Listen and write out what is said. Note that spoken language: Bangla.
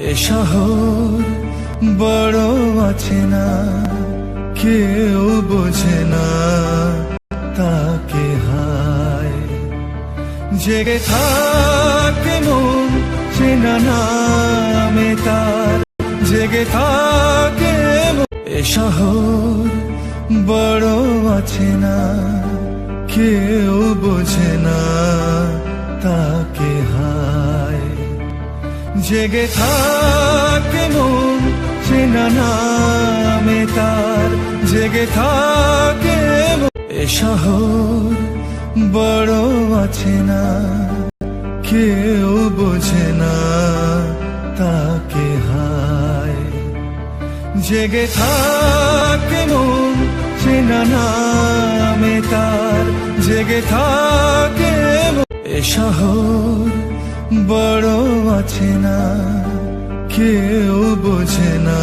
এ শহর বড় আছে না, কেউ বোঝে না তাকে হায়। জেগে থাকে মন চেনা নামে তার, জেগে থাকে এ শহর বড় আছে না, কেউ বোঝে না তাকে হায়। জেগে থাকে মন চেনা নামে তার, জেগে থাকে এ শহর বড় আছে না, কেউ বোঝে না তাকে হায়। জেগে থাকে মন চেনা নামে তার, জেগে থাকে এ শহর বড় আছে না, কেউ বোঝে না